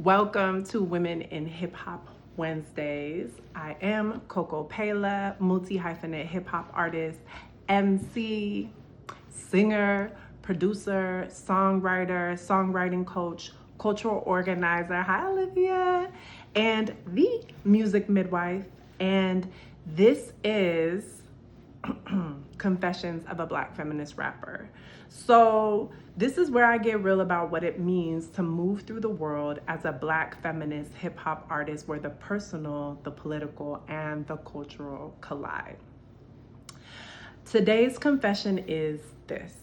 Welcome to Women in Hip Hop Wednesdays. I am Coco Peila, multi-hyphenate hip hop artist, MC, singer, producer, songwriter, songwriting coach, cultural organizer, hi Olivia, and the music midwife. And this is Confessions of a Black Feminist Rapper. So this is where I get real about what it means to move through the world as a Black feminist hip hop artist, where the personal, the political, and the cultural collide. Today's confession is this.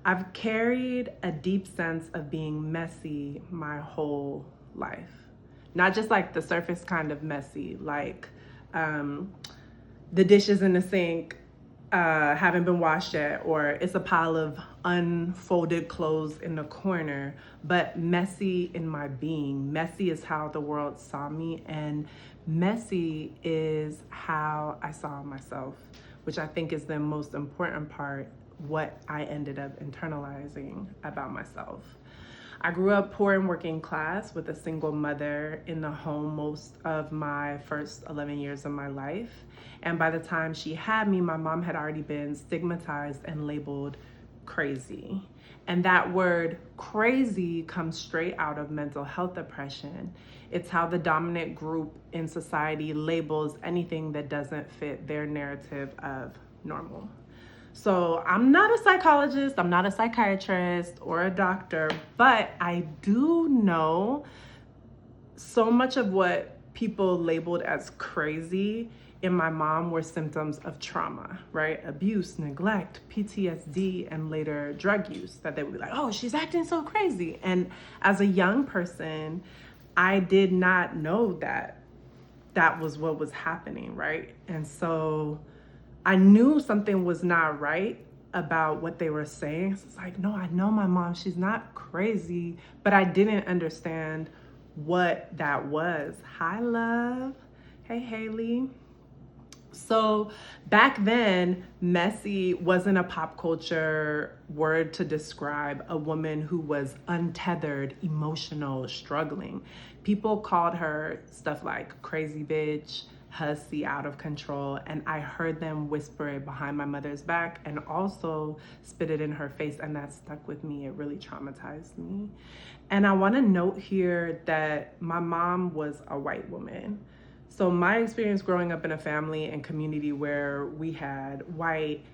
I've carried a deep sense of being messy my whole life. Not just like the surface kind of messy, like the dishes in the sink haven't been washed yet, or it's a pile of unfolded clothes in the corner, but messy in my being. Messy is how the world saw me, and messy is how I saw myself, which I think is the most important part, what I ended up internalizing about myself. I grew up poor and working class with a single mother in the home most of my first 11 years of my life. And by the time she had me, my mom had already been stigmatized and labeled crazy. And that word crazy comes straight out of mental health oppression. It's how the dominant group in society labels anything that doesn't fit their narrative of normal. So I'm not a psychologist, I'm not a psychiatrist or a doctor, but I do know so much of what people labeled as crazy in my mom were symptoms of trauma, right? Abuse, neglect, PTSD, and later drug use, that they would be like, oh, she's acting so crazy. And as a young person, I did not know that that was what was happening, right? And so I knew something was not right about what they were saying. So it's like, no, I know my mom, she's not crazy, but I didn't understand what that was. Hi, love. Hey, Haley. So back then, messy wasn't a pop culture word to describe a woman who was untethered, emotional, struggling. People called her stuff like crazy bitch, hussy, out of control, and I heard them whisper it behind my mother's back and also spit it in her face, and that stuck with me. It really traumatized me. And I want to note here that my mom was a white woman. So my experience growing up in a family and community where we had white,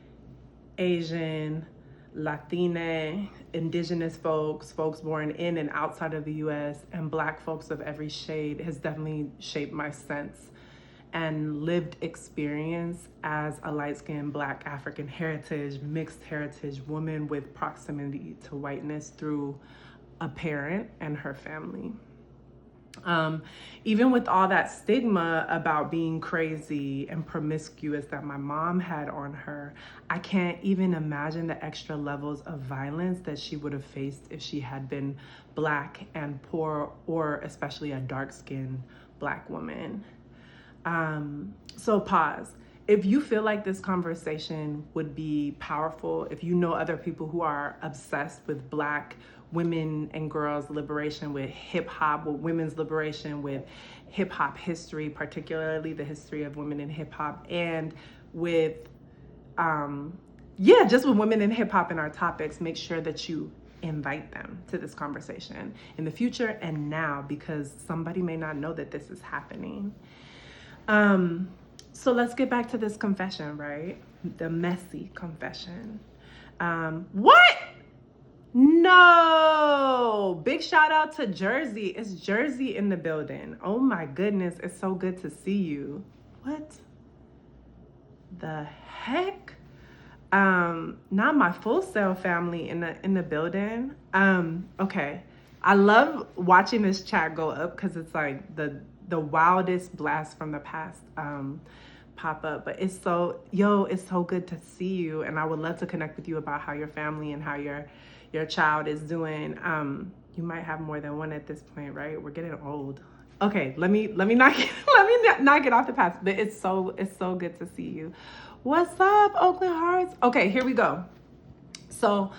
Asian, Latina, indigenous folks, folks born in and outside of the US, and Black folks of every shade has definitely shaped my sense and lived experience as a light-skinned Black African heritage, mixed heritage woman with proximity to whiteness through a parent and her family. Even with all that stigma about being crazy and promiscuous that my mom had on her, I can't even imagine the extra levels of violence that she would have faced if she had been Black and poor, or especially a dark-skinned Black woman. So pause. If you feel like this conversation would be powerful, if you know other people who are obsessed with Black women and girls liberation, with hip hop, with women's liberation, with hip hop history, particularly the history of women in hip hop, and with, just with women in hip hop and our topics, make sure that you invite them to this conversation in the future and now, because somebody may not know that this is happening. So let's get back to this confession, right? The messy confession. What? No! Big shout out to Jersey. It's Jersey in the building. Oh my goodness, it's so good to see you. What the heck? Not my Full Sail family in the building. Okay. I love watching this chat go up because it's like the wildest blast from the past pop up, but it's so good to see you, and I would love to connect with you about how your family and how your child is doing. You might have more than one at this point, right? We're getting old. Okay, let me not get off the path, but it's so good to see you. What's up, Oakland Hearts? Okay, here we go. So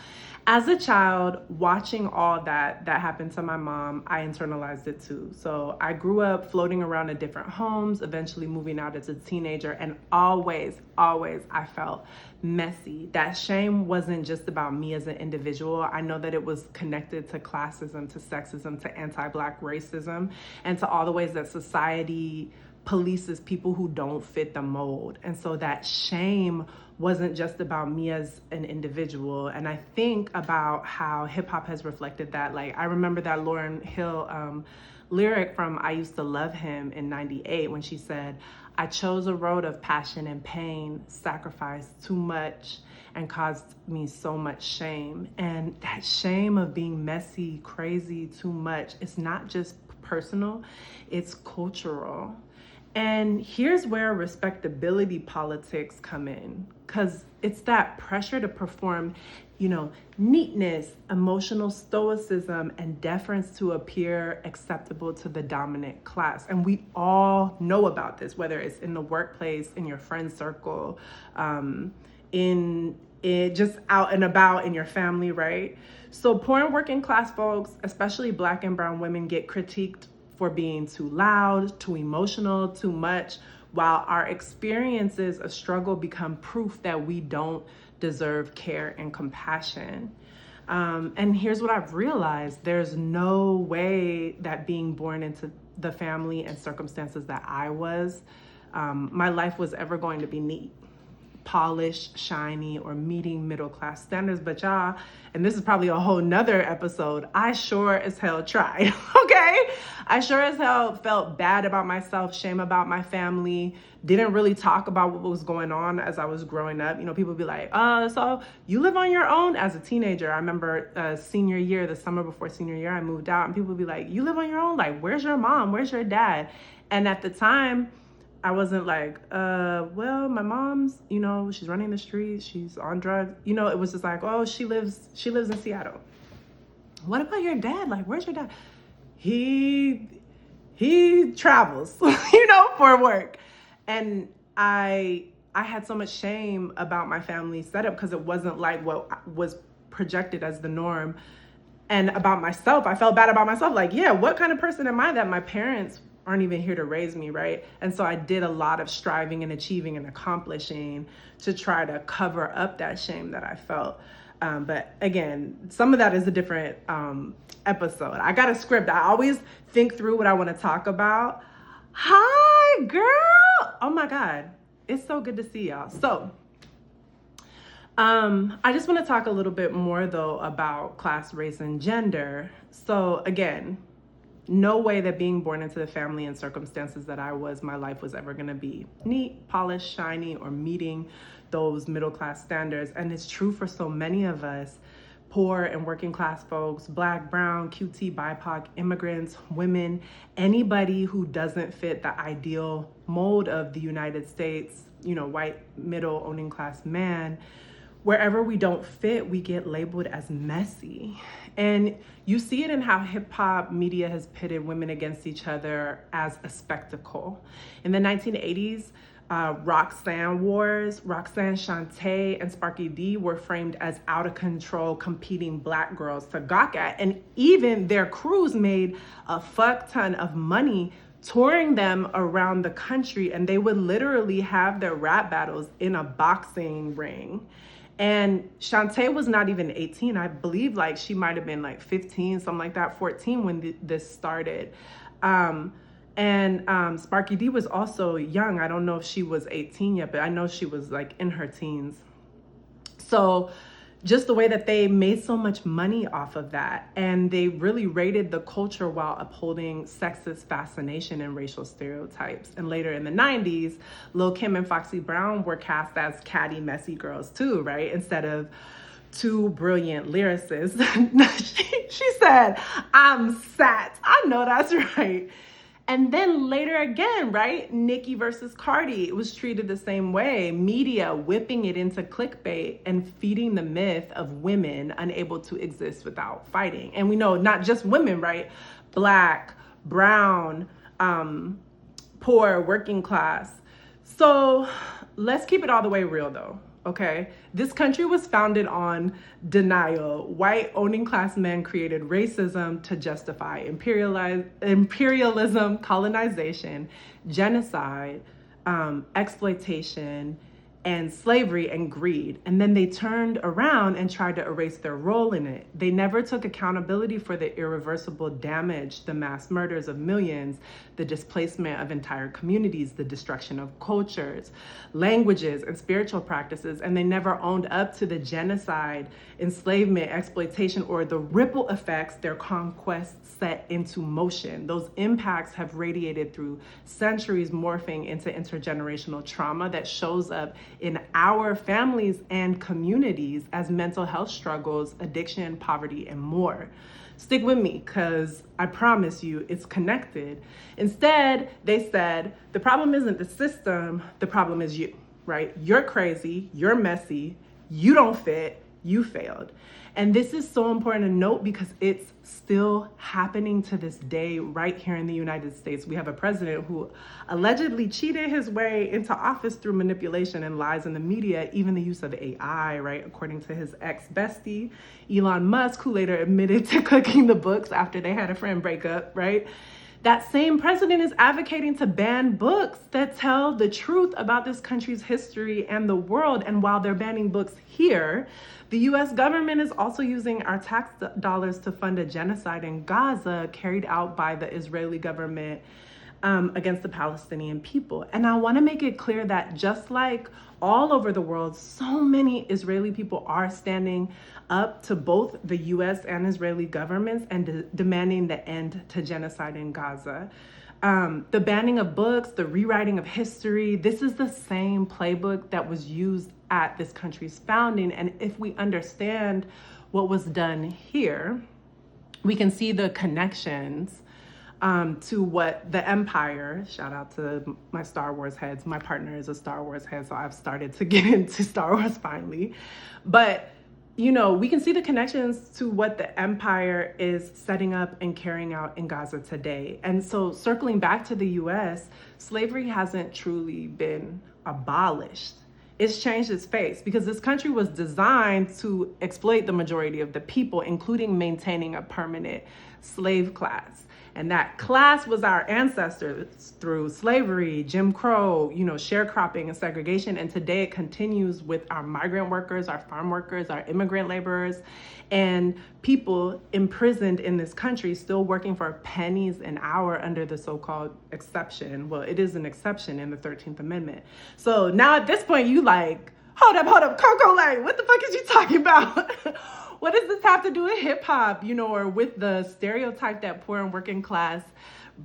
As a child, watching all that happened to my mom, I internalized it too. So I grew up floating around in different homes, eventually moving out as a teenager, and always I felt messy. That shame wasn't just about me as an individual. I know that it was connected to classism, to sexism, to anti-Black racism, and to all the ways that society polices people who don't fit the mold. And so that shame wasn't just about me as an individual. And I think about how hip hop has reflected that. Like, I remember that Lauryn Hill lyric from I Used to Love Him in '98 when she said, "I chose a road of passion and pain, sacrificed too much and caused me so much shame." And that shame of being messy, crazy, too much, it's not just personal, it's cultural. And here's where respectability politics come in, because it's that pressure to perform, neatness, emotional stoicism, and deference to appear acceptable to the dominant class. And we all know about this, whether it's in the workplace, in your friend circle, in just out and about in your family, right? So poor and working class folks, especially Black and brown women, get critiqued for being too loud, too emotional, too much, while our experiences of struggle become proof that we don't deserve care and compassion. And here's what I've realized: there's no way that being born into the family and circumstances that I was, my life was ever going to be neat, polished, shiny, or meeting middle class standards. But y'all, and this is probably a whole nother episode, I sure as hell tried, okay? I sure as hell felt bad about myself, shame about my family, didn't really talk about what was going on as I was growing up. People would be like, so you live on your own? As a teenager, I remember senior year, the summer before senior year, I moved out, and people would be like, you live on your own? Like, where's your mom? Where's your dad? And at the time, I wasn't like, well, my mom's, she's running the streets, she's on drugs. It was just like, oh, she lives in Seattle. What about your dad? Like, where's your dad? He travels, for work. And I had so much shame about my family setup because it wasn't like what was projected as the norm. And about myself, I felt bad about myself. Like, yeah, what kind of person am I that my parents aren't even here to raise me, right? And so I did a lot of striving and achieving and accomplishing to try to cover up that shame that I felt. But again, some of that is a different episode. I got a script. I always think through what I want to talk about. Hi, girl. Oh my God. It's so good to see y'all. So I just want to talk a little bit more though about class, race, and gender. So again, no way that being born into the family and circumstances that I was, my life was ever going to be neat, polished, shiny, or meeting those middle class standards. And it's true for so many of us, poor and working class folks, Black, brown, QT, BIPOC, immigrants, women, anybody who doesn't fit the ideal mold of the United States, white, middle, owning class man. Wherever we don't fit, we get labeled as messy. And you see it in how hip hop media has pitted women against each other as a spectacle. In the 1980s, Roxanne Wars, Roxanne Shanté and Sparky D were framed as out of control, competing Black girls to gawk at. And even their crews made a fuck ton of money touring them around the country. And they would literally have their rap battles in a boxing ring. And Shanté was not even 18. I believe like she might have been like 15, something like that, 14 when this started. And Sparky D was also young. I don't know if she was 18 yet, but I know she was like in her teens. So just the way that they made so much money off of that. And they really raided the culture while upholding sexist fascination and racial stereotypes. And later in the 90s, Lil Kim and Foxy Brown were cast as catty, messy girls too, right? Instead of two brilliant lyricists. She said, I'm sat. I know that's right. And then later again, right? Nicki versus Cardi, it was treated the same way. Media whipping it into clickbait and feeding the myth of women unable to exist without fighting. And we know not just women, right? Black, brown, poor, working class. So let's keep it all the way real though. okay? This country was founded on denial. White owning class men created racism to justify imperialism, colonization, genocide, exploitation, and slavery and greed. And then they turned around and tried to erase their role in it. They never took accountability for the irreversible damage, the mass murders of millions, the displacement of entire communities, the destruction of cultures, languages, and spiritual practices. And they never owned up to the genocide, enslavement, exploitation, or the ripple effects their conquests set into motion. Those impacts have radiated through centuries, morphing into intergenerational trauma that shows up in our families and communities as mental health struggles, addiction, poverty, and more. Stick with me, because I promise you it's connected. Instead, they said, the problem isn't the system, the problem is you, right? You're crazy, you're messy, you don't fit, you failed. And this is so important to note because it's still happening to this day right here in the United States. We have a president who allegedly cheated his way into office through manipulation and lies in the media, even the use of AI, right? According to his ex-bestie, Elon Musk, who later admitted to cooking the books after they had a friend breakup, right? That same president is advocating to ban books that tell the truth about this country's history and the world. And while they're banning books here, the US government is also using our tax dollars to fund a genocide in Gaza carried out by the Israeli government against the Palestinian people. And I want to make it clear that just like all over the world, so many Israeli people are standing up to both the US and Israeli governments and demanding the end to genocide in Gaza. The banning of books, the rewriting of history, this is the same playbook that was used at this country's founding. And if we understand what was done here, we can see the connections to what the empire, shout out to my Star Wars heads. My partner is a Star Wars head, so I've started to get into Star Wars finally. But, you know, we can see the connections to what the empire is setting up and carrying out in Gaza today. And so circling back to the US, slavery hasn't truly been abolished. It's changed its face because this country was designed to exploit the majority of the people, including maintaining a permanent slave class. And that class was our ancestors through slavery, Jim Crow, sharecropping and segregation. And today it continues with our migrant workers, our farm workers, our immigrant laborers, and people imprisoned in this country still working for pennies an hour under the so-called exception. Well, it is an exception in the 13th Amendment. So now at this point, you like, hold up, Coco, like, what the fuck is you talking about? What does this have to do with hip hop, or with the stereotype that poor and working class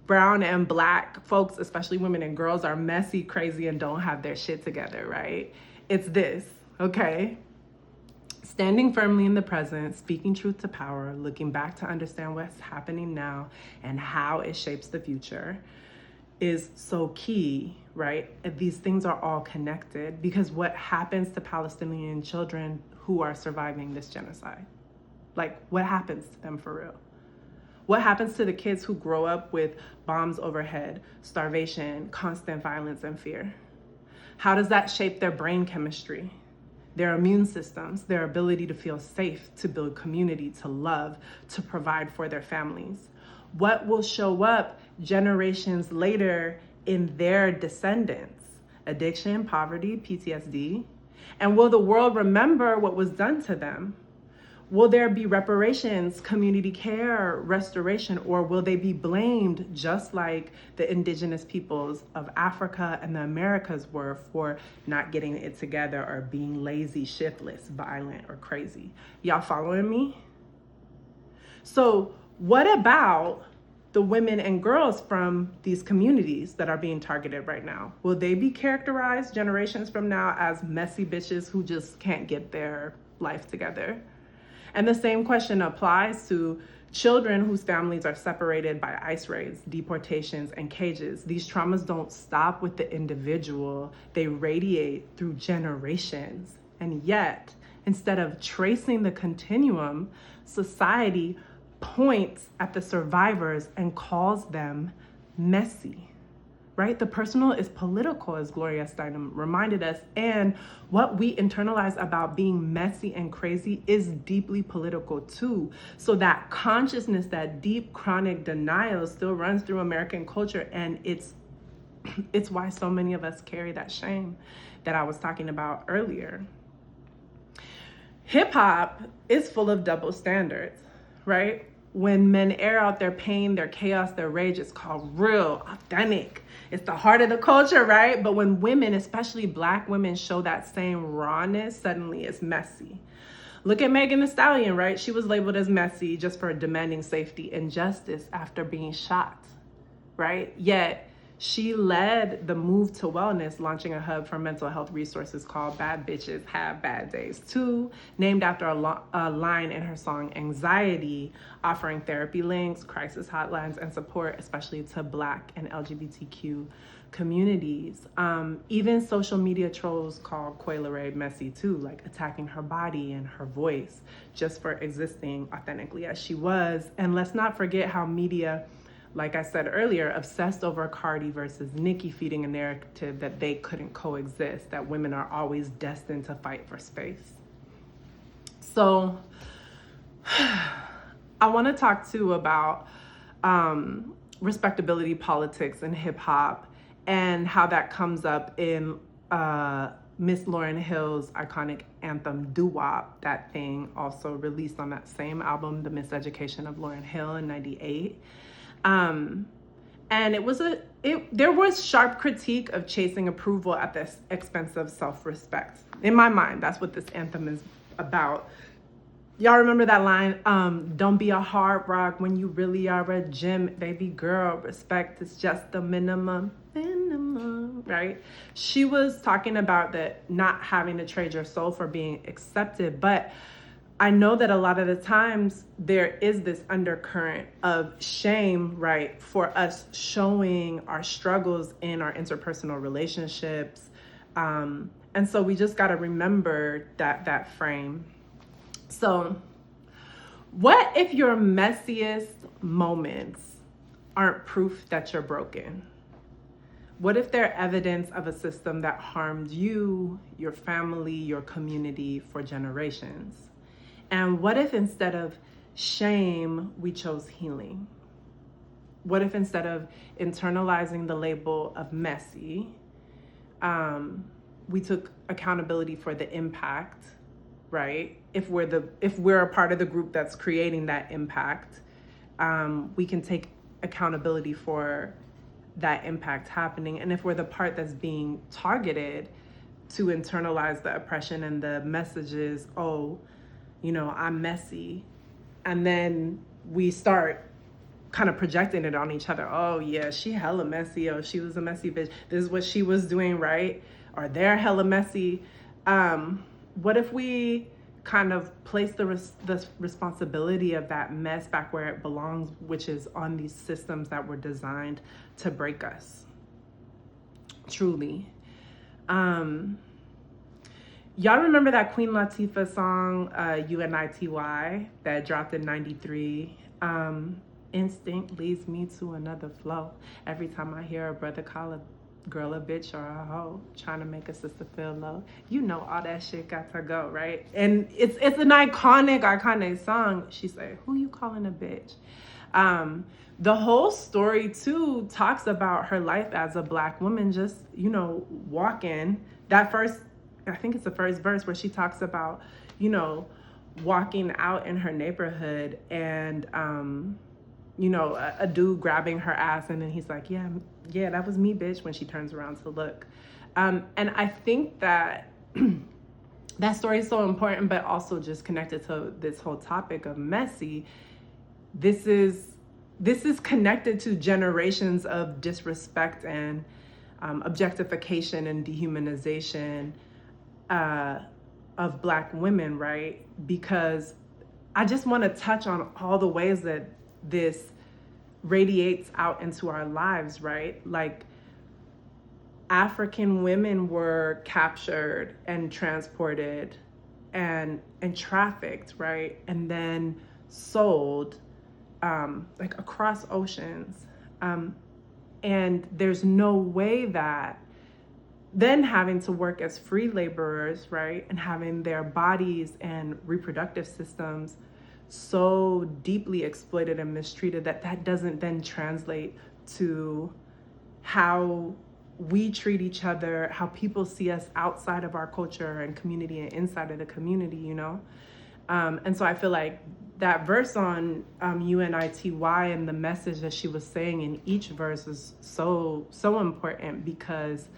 brown and black folks, especially women and girls, are messy, crazy, and don't have their shit together, right? It's this, okay? Standing firmly in the present, speaking truth to power, looking back to understand what's happening now and how it shapes the future is so key, right? These things are all connected because what happens to Palestinian children who are surviving this genocide? Like, what happens to them for real? What happens to the kids who grow up with bombs overhead, starvation, constant violence, and fear? How does that shape their brain chemistry, their immune systems, their ability to feel safe, to build community, to love, to provide for their families? What will show up generations later in their descendants? Addiction, poverty, PTSD? And will the world remember what was done to them? Will there be reparations, community care, restoration, or will they be blamed just like the indigenous peoples of Africa and the Americas were for not getting it together or being lazy, shiftless, violent, or crazy? Y'all following me? So what about the women and girls from these communities that are being targeted right now? Will they be characterized generations from now as messy bitches who just can't get their life together? And the same question applies to children whose families are separated by ICE raids, deportations, and cages. These traumas don't stop with the individual. They radiate through generations. And yet, instead of tracing the continuum, society points at the survivors and calls them messy. right? The personal is political, as Gloria Steinem reminded us. And what we internalize about being messy and crazy is deeply political too. So that consciousness, that deep chronic denial still runs through American culture. And it's why so many of us carry that shame that I was talking about earlier. Hip hop is full of double standards, right? When men air out their pain, their chaos, their rage, it's called real, authentic. It's the heart of the culture, right? But when women, especially Black women, show that same rawness, suddenly it's messy. Look at Megan Thee Stallion, right? She was labeled as messy just for demanding safety and justice after being shot, right? Yet she led the move to wellness, launching a hub for mental health resources called Bad Bitches Have Bad Days Too, named after a line in her song Anxiety, offering therapy links, crisis hotlines, and support, especially to Black and LGBTQ communities. Even social media trolls call Coila Ray messy too, like attacking her body and her voice just for existing authentically as she was. And let's not forget how media, like I said earlier, obsessed over Cardi versus Nicki, feeding a narrative that they couldn't coexist, that women are always destined to fight for space. So I want to talk too about respectability politics in hip hop and how that comes up in Miss Lauryn Hill's iconic anthem Doo-Wop, that thing also released on that same album, The Miseducation of Lauryn Hill in '98. And there was sharp critique of chasing approval at the expense of self-respect. In my mind, that's what this anthem is about. Y'all remember that line? Don't be a hard rock when you really are a gem, baby girl. Respect is just the minimum, right? She was talking about that not having to trade your soul for being accepted, but I know that a lot of the times there is this undercurrent of shame, right, for us showing our struggles in our interpersonal relationships. And so we just got to remember that frame. So what if your messiest moments aren't proof that you're broken? What if they're evidence of a system that harmed you, your family, your community for generations? And what if instead of shame, we chose healing? What if instead of internalizing the label of messy, we took accountability for the impact, right? If we're a part of the group that's creating that impact, we can take accountability for that impact happening. And if we're the part that's being targeted, to internalize the oppression and the messages, I'm messy. And then we start kind of projecting it on each other. Oh yeah, she hella messy. Oh, she was a messy bitch. This is what she was doing, right? Or they're hella messy. What if we kind of place the responsibility of that mess back where it belongs, which is on these systems that were designed to break us? Truly. Y'all remember that Queen Latifah song, UNITY, that dropped in '93? Instinct leads me to another flow. Every time I hear a brother call a girl a bitch or a hoe, trying to make a sister feel low, all that shit got to go, right? And it's an iconic song. She said, who you calling a bitch? The whole story too talks about her life as a Black woman, just, walking. That first, I think it's the first verse where she talks about, walking out in her neighborhood and, a dude grabbing her ass, and then he's like, yeah, that was me, bitch, when she turns around to look. And I think that that story is so important, but also just connected to this whole topic of messy. This is connected to generations of disrespect and objectification and dehumanization of Black women, right? Because I just want to touch on all the ways that this radiates out into our lives, right? Like, African women were captured and transported and trafficked, right? And then sold, across oceans. And there's no way that then having to work as free laborers, right, and having their bodies and reproductive systems so deeply exploited and mistreated that doesn't then translate to how we treat each other, how people see us outside of our culture and community and inside of the community, you know? And so I feel like that verse on UNITY and the message that she was saying in each verse is so important, because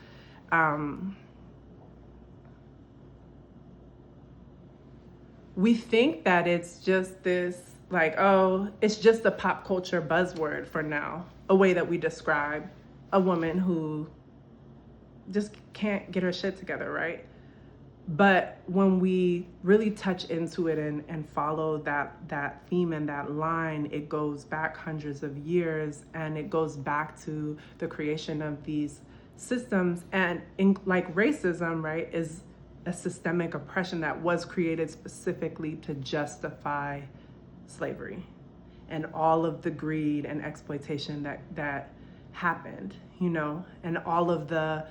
we think that it's just this, like, oh, it's just a pop culture buzzword for now, a way that we describe a woman who just can't get her shit together, right? But when we really touch into it and follow that theme and that line, it goes back hundreds of years, and it goes back to the creation of these systems. And like racism, right, is a systemic oppression that was created specifically to justify slavery and all of the greed and exploitation that happened, you know, and all of the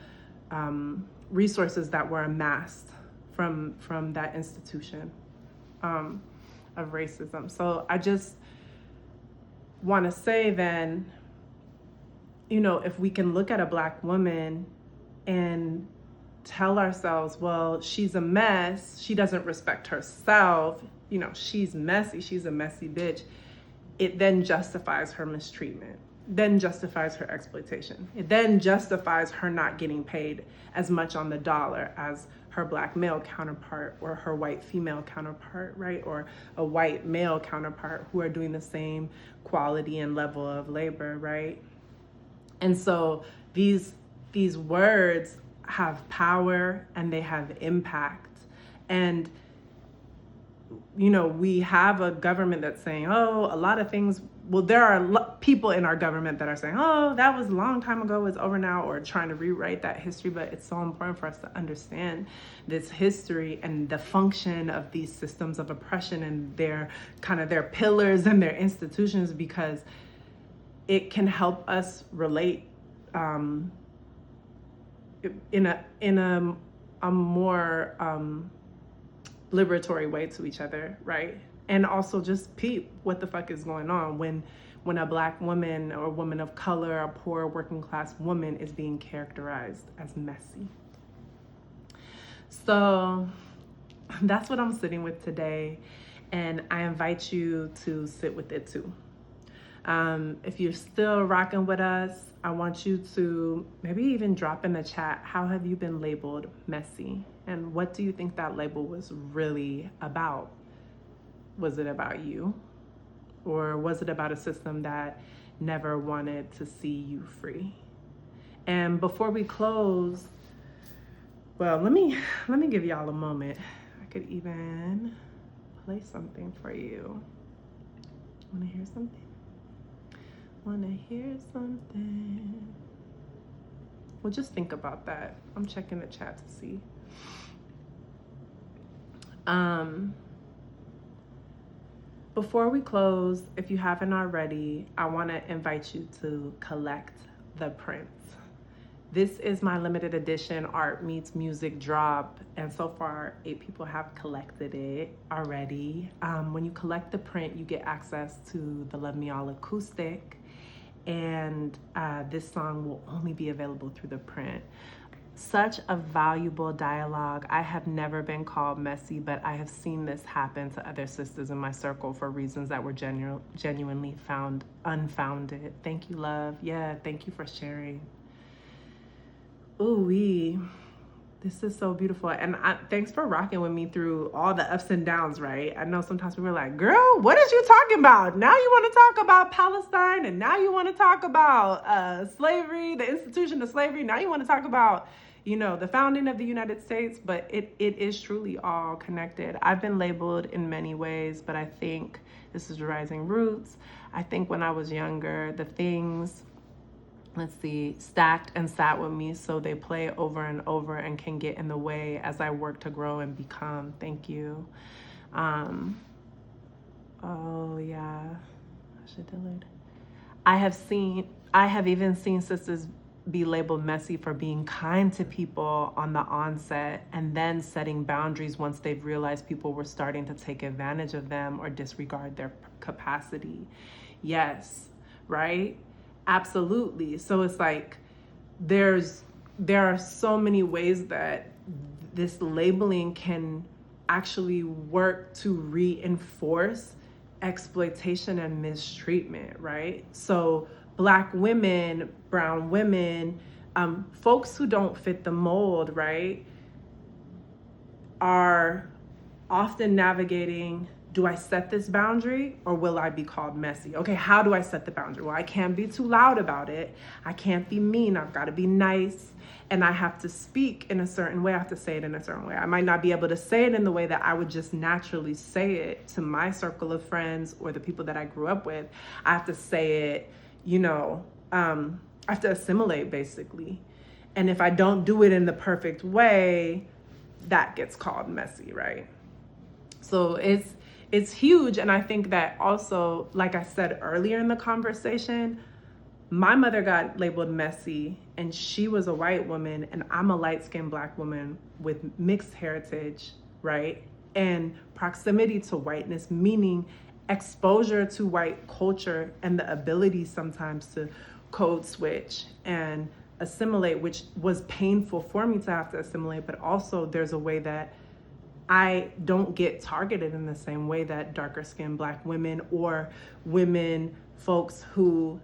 resources that were amassed from that institution of racism. So I just want to say then, you know, if we can look at a Black woman and tell ourselves, well, she's a mess, she doesn't respect herself, you know, she's messy, she's a messy bitch, it then justifies her mistreatment, then justifies her exploitation. It then justifies her not getting paid as much on the dollar as her Black male counterpart or her white female counterpart, right? Or a white male counterpart who are doing the same quality and level of labor, right? And so these words have power and they have impact. And, you know, we have a government that's saying, oh, a lot of things, well, there are people in our government that are saying, oh, that was a long time ago, it's over now, or trying to rewrite that history. But it's so important for us to understand this history and the function of these systems of oppression and their pillars and their institutions, because it can help us relate in a more liberatory way to each other, right? And also just peep what the fuck is going on when a Black woman or a woman of color, a poor working class woman, is being characterized as messy. So that's what I'm sitting with today, and I invite you to sit with it too. If you're still rocking with us, I want you to maybe even drop in the chat, how have you been labeled messy? And what do you think that label was really about? Was it about you? Or was it about a system that never wanted to see you free? And before we close, well, let me give y'all a moment. I could even play something for you. Wanna hear something? Wanna hear something? Well, just think about that. I'm checking the chat to see. Before we close, if you haven't already, I want to invite you to collect the prints. This is my limited edition Art Meets Music drop, and so far 8 people have collected it already. When you collect the print, you get access to the Love Me All Acoustic, and this song will only be available through the print. Such a valuable dialogue. I have never been called messy, but I have seen this happen to other sisters in my circle for reasons that were genuinely found unfounded. Thank you, love. Yeah, thank you for sharing. Ooh-wee. This is so beautiful. And thanks for rocking with me through all the ups and downs, right? I know sometimes people are like, girl, what is you talking about? Now you want to talk about Palestine, and now you want to talk about slavery, the institution of slavery. Now you want to talk about, you know, the founding of the United States, but it is truly all connected. I've been labeled in many ways, but I think this is Rising Roots. I think when I was younger, the things, let's see, stacked and sat with me, so they play over and over and can get in the way as I work to grow and become. Thank you. Oh yeah, I should delete. I have seen, I have even seen sisters be labeled messy for being kind to people on the onset and then setting boundaries once they've realized people were starting to take advantage of them or disregard their capacity. Yes, right? Absolutely. So it's like there are so many ways that this labeling can actually work to reinforce exploitation and mistreatment, right? So Black women, brown women, folks who don't fit the mold, right, are often navigating, do I set this boundary or will I be called messy? Okay, how do I set the boundary? Well, I can't be too loud about it. I can't be mean. I've got to be nice. And I have to speak in a certain way. I have to say it in a certain way. I might not be able to say it in the way that I would just naturally say it to my circle of friends or the people that I grew up with. I have to say it, I have to assimilate basically. And if I don't do it in the perfect way, that gets called messy, right? So it's huge. And I think that also, like I said earlier in the conversation, my mother got labeled messy and she was a white woman and I'm a light-skinned Black woman with mixed heritage, right? And proximity to whiteness, meaning exposure to white culture and the ability sometimes to code switch and assimilate, which was painful for me to have to assimilate, but also there's a way that I don't get targeted in the same way that darker skinned Black women or women, folks who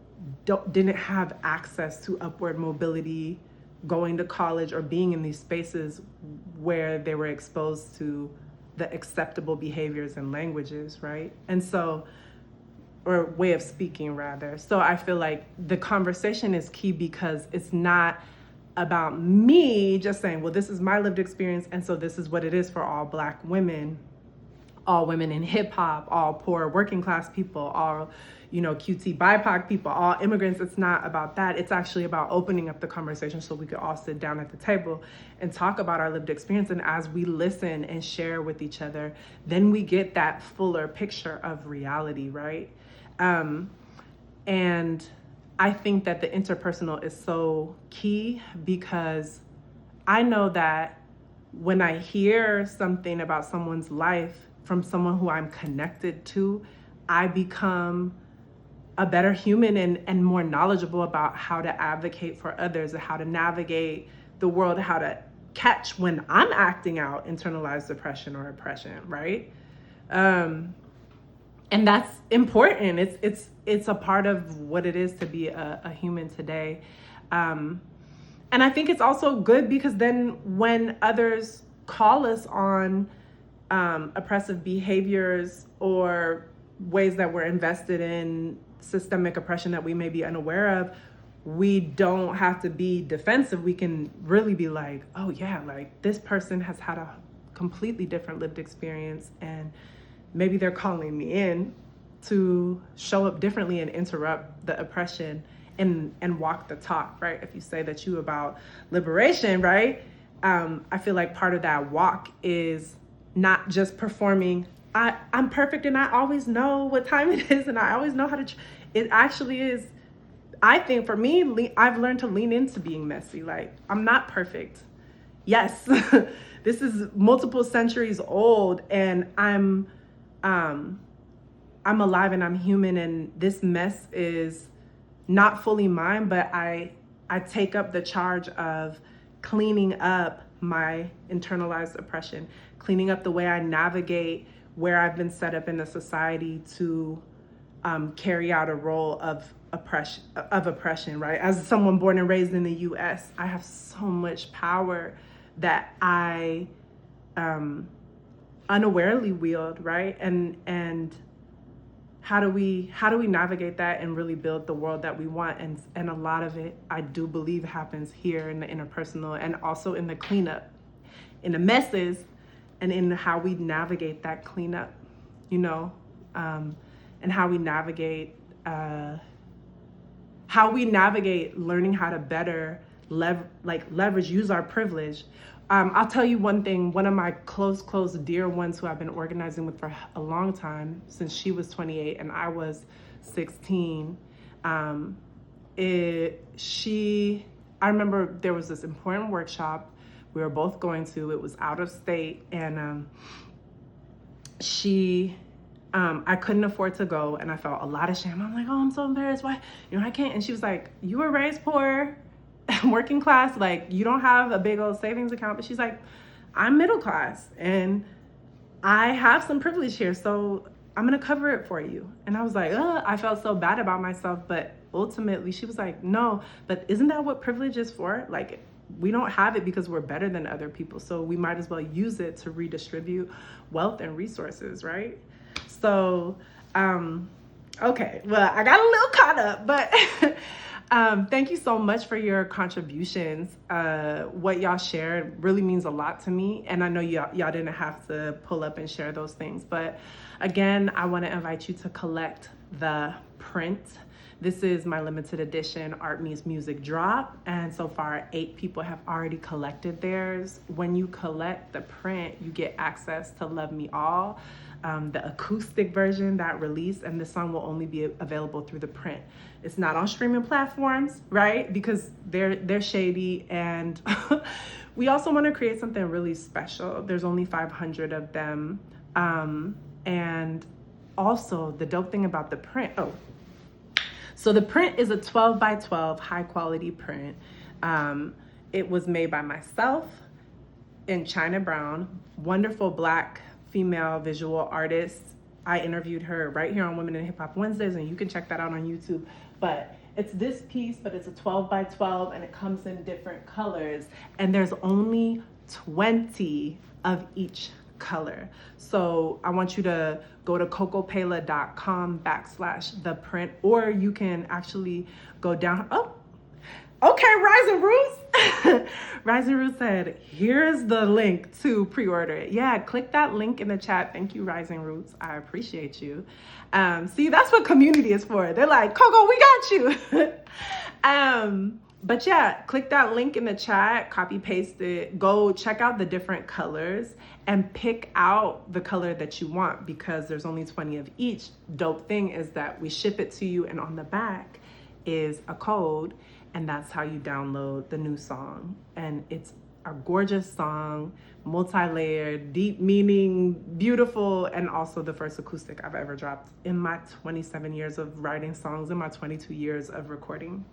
didn't have access to upward mobility, going to college or being in these spaces where they were exposed to the acceptable behaviors and languages, right? And so, or way of speaking rather. So I feel like the conversation is key because it's not about me just saying, well, this is my lived experience and so this is what it is for all Black women, all women in hip hop, all poor working class people, all, QT BIPOC people, all immigrants. It's not about that. It's actually about opening up the conversation so we could all sit down at the table and talk about our lived experience. And as we listen and share with each other, then we get that fuller picture of reality, right? And I think that the interpersonal is so key because I know that when I hear something about someone's life from someone who I'm connected to, I become a better human and more knowledgeable about how to advocate for others, how to navigate the world, how to catch when I'm acting out internalized depression or oppression, right? And that's important. It's a part of what it is to be a human today. And I think it's also good because then when others call us on oppressive behaviors or ways that we're invested in systemic oppression that we may be unaware of, we don't have to be defensive. We can really be like, oh yeah, like this person has had a completely different lived experience and maybe they're calling me in to show up differently and interrupt the oppression and walk the talk, right? If you say that you about liberation, right? I feel like part of that walk is not just performing, I'm perfect and I always know what time it is and I always know how to, it actually is, I think for me, I've learned to lean into being messy. Like, I'm not perfect. Yes, this is multiple centuries old and I'm alive and I'm human and this mess is not fully mine, but I take up the charge of cleaning up my internalized oppression, cleaning up the way I navigate where I've been set up in the society to carry out a role of oppression, right? As someone born and raised in the US, I have so much power that I unawarely wield, right? And how do we navigate that and really build the world that we want? And a lot of it, I do believe, happens here in the interpersonal and also in the cleanup, in the messes, and in how we navigate that cleanup, and how we navigate learning how to better leverage, use our privilege. I'll tell you one thing, one of my close dear ones who I've been organizing with for a long time, since she was 28 and I was 16, I remember there was this important workshop we were both going to. It was out of state, and I couldn't afford to go, and I felt a lot of shame. I'm like, oh, I'm so embarrassed. Why, I can't. And she was like, you were raised poor, working class, like you don't have a big old savings account. But she's like, I'm middle class and I have some privilege here, so I'm gonna cover it for you. And I was like, I felt so bad about myself, but ultimately she was like, no, but isn't that what privilege is for? Like, we don't have it because we're better than other people, so we might as well use it to redistribute wealth and resources, right? So, okay, well, I got a little caught up, but thank you so much for your contributions. What y'all shared really means a lot to me, and I know y'all didn't have to pull up and share those things, but again, I want to invite you to collect the print. This is my limited edition Art Meets Music drop, and so far 8 people have already collected theirs. When you collect the print, you get access to Love Me All, the acoustic version that released, and this song will only be available through the print. It's not on streaming platforms, right? Because they're shady, and we also want to create something really special. There's only 500 of them, and also the dope thing about the print. So the print is a 12 by 12 high quality print. It was made by myself and China Brown, wonderful Black female visual artist. I interviewed her right here on Women in Hip Hop Wednesdays, and you can check that out on YouTube. But it's this piece, but it's a 12 by 12, and it comes in different colors, and there's only 20 of each color. So I want you to go to cocopeila.com/theprint, or you can actually go down. Oh, okay, Rising Roots. Rising Roots said, here's the link to pre-order it. Yeah, click that link in the chat. Thank you, Rising Roots. I appreciate you. See, that's what community is for. They're like, Coco, we got you. But yeah, click that link in the chat, copy paste it, go check out the different colors and pick out the color that you want, because there's only 20 of each. Dope thing is that we ship it to you, and on the back is a code, and that's how you download the new song. And it's a gorgeous song, multi-layered, deep meaning, beautiful, and also the first acoustic I've ever dropped in my 27 years of writing songs, in my 22 years of recording.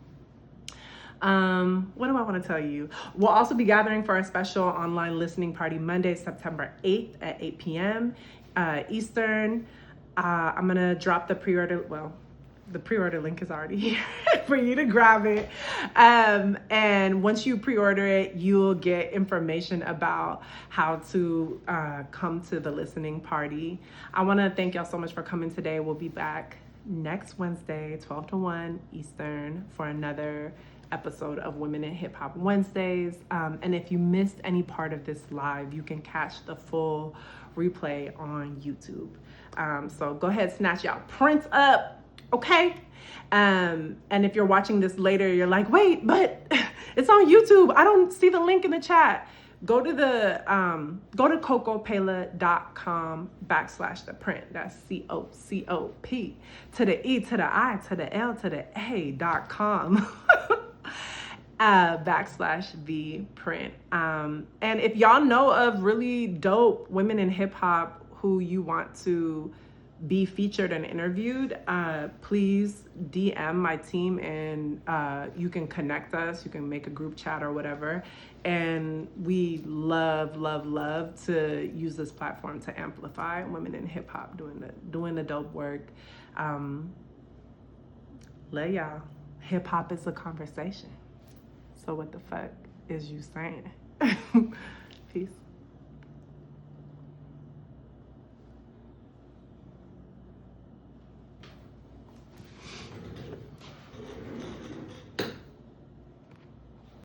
What do I want to tell you? We'll also be gathering for a special online listening party Monday, September 8th at 8 p.m. Eastern. I'm going to drop the pre-order. Well, the pre-order link is already here for you to grab it. And once you pre-order it, you'll get information about how to come to the listening party. I want to thank y'all so much for coming today. We'll be back next Wednesday, 12 to 1 Eastern, for another episode of Women in Hip Hop Wednesdays. And if you missed any part of this live, you can catch the full replay on YouTube. So go ahead, snatch y'all prints up, okay? And if you're watching this later, you're like, wait, but it's on YouTube. I don't see the link in the chat. Go to cocopeila.com/theprint. That's COCOP to the E to the I to the L to the A.com. /the_print. And if y'all know of really dope women in hip hop who you want to be featured and interviewed, please DM my team, and you can connect us. You can make a group chat or whatever. And we love to use this platform to amplify women in hip hop doing the dope work. Y'all, hip hop is a conversation. So what the fuck is you saying? Peace.